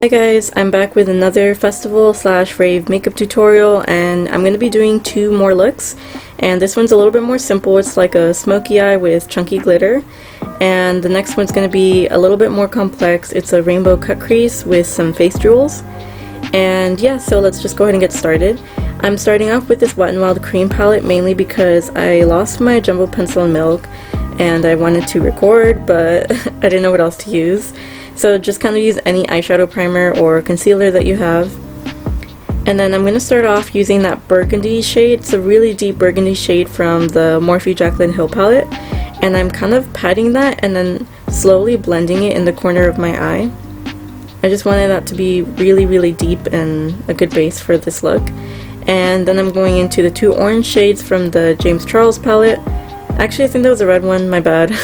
Hi guys, I'm back with another festival slash rave makeup tutorial, and I'm going to be doing two more looks. And this one's a little bit more simple. It's like a smoky eye with chunky glitter. And the next one's going to be a little bit more complex. It's a rainbow cut crease with some face jewels. And yeah, so let's just go ahead and get started. I'm starting off with this Wet n Wild cream palette mainly because I lost my jumbo pencil and milk and I wanted to record, but I didn't know what else to use. So just kind of use any eyeshadow primer or concealer that you have. And then I'm going to start off using that burgundy shade. It's a really deep burgundy shade from the Morphe Jaclyn Hill Palette. And I'm kind of patting that and then slowly blending it in the corner of my eye. I just wanted that to be really deep and a good base for this look. And then I'm going into the two orange shades from the James Charles palette. Actually, I think that was a red one, my bad.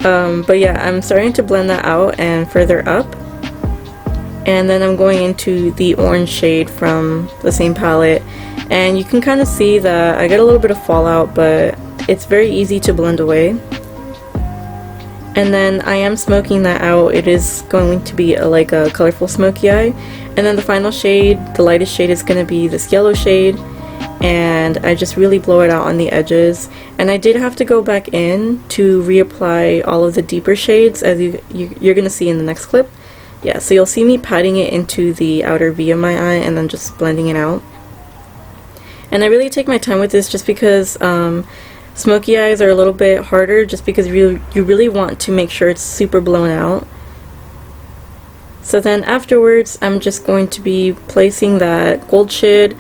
But yeah, I'm starting to blend that out and further up. And then I'm going into the orange shade from the same palette. And you can kind of see that I get a little bit of fallout, but it's very easy to blend away. And then I am smoking that out. It is going to be like a colorful smoky eye. And then the final shade, the lightest shade, is going to be this yellow shade. And I just really blow it out on the edges. And I did have to go back in to reapply all of the deeper shades, as you're going to see in the next clip. Yeah, so you'll see me patting it into the outer V of my eye and then just blending it out. And I really take my time with this just because smoky eyes are a little bit harder, just because you really want to make sure it's super blown out. So then afterwards, I'm just going to be placing that gold shade.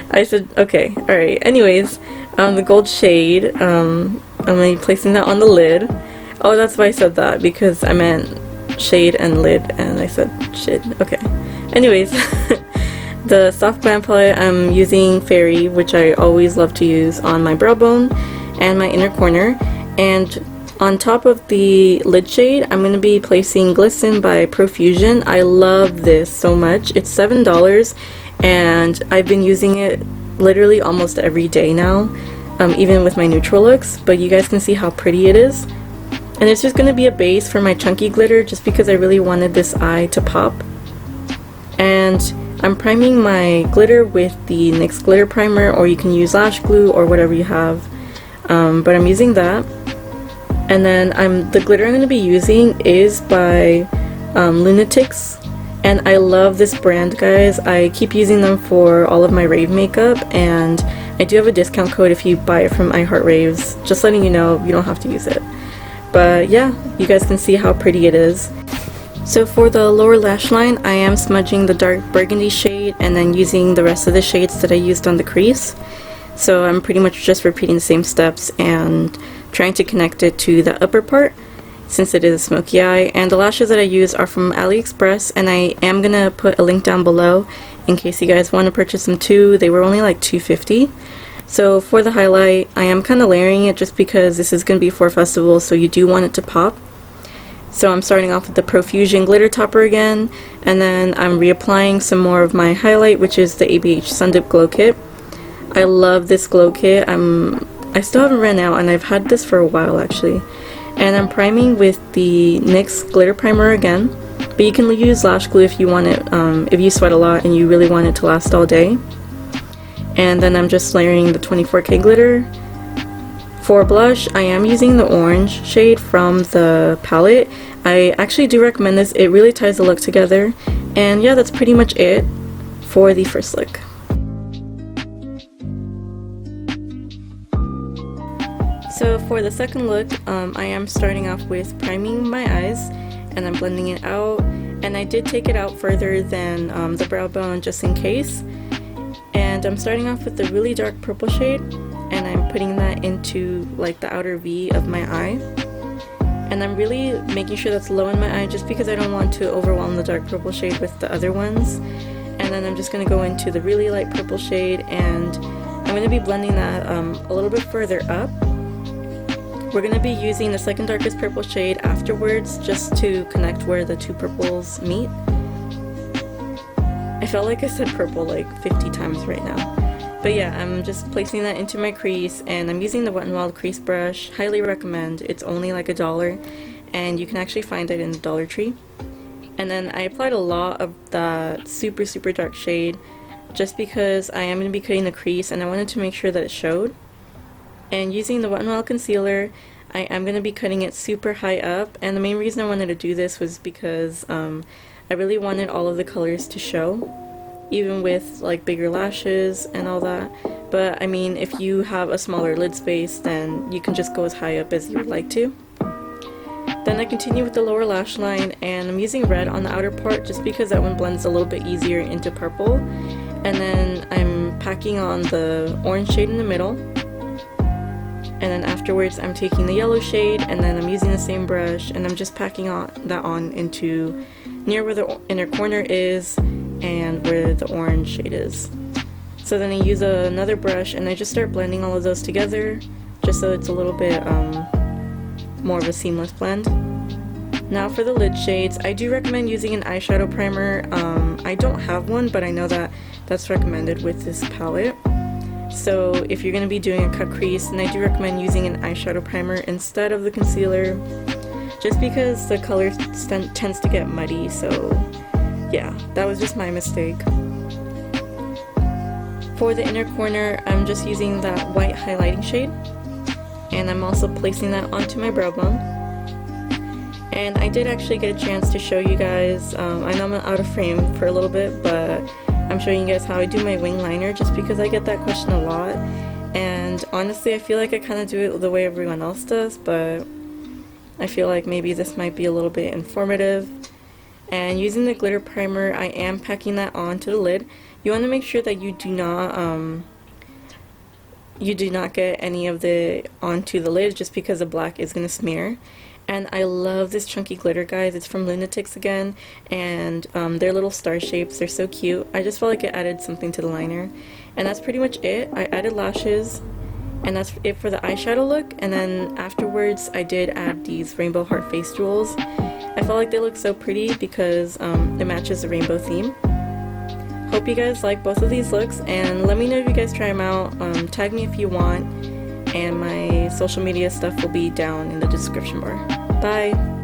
I said, okay, alright. Anyways, the gold shade, I'm going to be placing that on the lid. Oh, that's why I said that, because I meant shade and lid, and I said shit. Okay. Anyways, the soft glam palette, I'm using Fairy, which I always love to use on my brow bone and my inner corner. And on top of the lid shade, I'm going to be placing Glisten by Profusion. I love this so much. It's $7 and I've been using it literally almost every day now, even with my neutral looks, but you guys can see how pretty it is. And it's just going to be a base for my chunky glitter just because I really wanted this eye to pop. And I'm priming my glitter with the NYX glitter primer, or you can use lash glue or whatever you have, but I'm using that. And then the glitter I'm going to be using is by Lunautics, and I love this brand, guys. I keep using them for all of my rave makeup, and I do have a discount code if you buy it from iHeartRaves. Just letting you know, you don't have to use it. But yeah, you guys can see how pretty it is. So for the lower lash line, I am smudging the dark burgundy shade and then using the rest of the shades that I used on the crease. So I'm pretty much just repeating the same steps and trying to connect it to the upper part since it is a smoky eye. And the lashes that I use are from AliExpress, and I am gonna put a link down below in case you guys want to purchase them too. They were only like $2.50. So for the highlight, I am kind of layering it just because this is gonna be for a festival, so you do want it to pop. So I'm starting off with the Profusion glitter topper again, and then I'm reapplying some more of my highlight, which is the ABH Sundipped Glow Kit. I love this glow kit. I still haven't ran out, and I've had this for a while actually. And I'm priming with the NYX glitter primer again, but you can use lash glue if you want it, if you sweat a lot and you really want it to last all day. And then I'm just layering the 24K glitter. For blush, I am using the orange shade from the palette. I actually do recommend this. It really ties the look together. And yeah, that's pretty much it for the first look. So for the second look, I am starting off with priming my eyes, and I'm blending it out. And I did take it out further than the brow bone just in case. And I'm starting off with the really dark purple shade, and I'm putting that into like the outer V of my eye. And I'm really making sure that's low in my eye just because I don't want to overwhelm the dark purple shade with the other ones. And then I'm just going to go into the really light purple shade, and I'm going to be blending that a little bit further up. We're going to be using the second darkest purple shade afterwards just to connect where the two purples meet. I felt like I said purple like 50 times right now. But yeah, I'm just placing that into my crease, and I'm using the Wet n Wild crease brush. Highly recommend. It's only like $1. and you can actually find it in the Dollar Tree. And then I applied a lot of that super dark shade just because I am going to be cutting the crease and I wanted to make sure that it showed. And using the Wet n Wild concealer, I am going to be cutting it super high up, and the main reason I wanted to do this was because I really wanted all of the colors to show, even with like bigger lashes and all that. But I mean, if you have a smaller lid space, then you can just go as high up as you would like to. Then I continue with the lower lash line, and I'm using red on the outer part just because that one blends a little bit easier into purple. And then I'm packing on the orange shade in the middle. And then afterwards I'm taking the yellow shade, and then I'm using the same brush, and I'm just packing that on into near where the inner corner is and where the orange shade is. So then I use another brush and I just start blending all of those together just so it's a little bit more of a seamless blend. Now for the lid shades, I do recommend using an eyeshadow primer. I don't have one, but I know that that's recommended with this palette. So if you're going to be doing a cut crease, then I do recommend using an eyeshadow primer instead of the concealer, just because the color tends to get muddy. So yeah, that was just my mistake. For the inner corner, I'm just using that white highlighting shade, and I'm also placing that onto my brow bone. And I did actually get a chance to show you guys, I know I'm out of frame for a little bit, but I'm showing you guys how I do my wing liner just because I get that question a lot. And honestly, I feel like I kind of do it the way everyone else does, but I feel like maybe this might be a little bit informative. And using the glitter primer, I am packing that onto the lid. You want to make sure that you do not get any of the onto the lid, just because the black is going to smear. And I love this chunky glitter, guys. It's from Lunautics again, and their little star shapes, they're so cute. I just felt like it added something to the liner. And that's pretty much it. I added lashes, and that's it for the eyeshadow look. And then afterwards, I did add these rainbow heart face jewels. I felt like they look so pretty because it matches the rainbow theme. Hope you guys like both of these looks, and let me know if you guys try them out. Tag me if you want, and my social media stuff will be down in the description bar. Bye!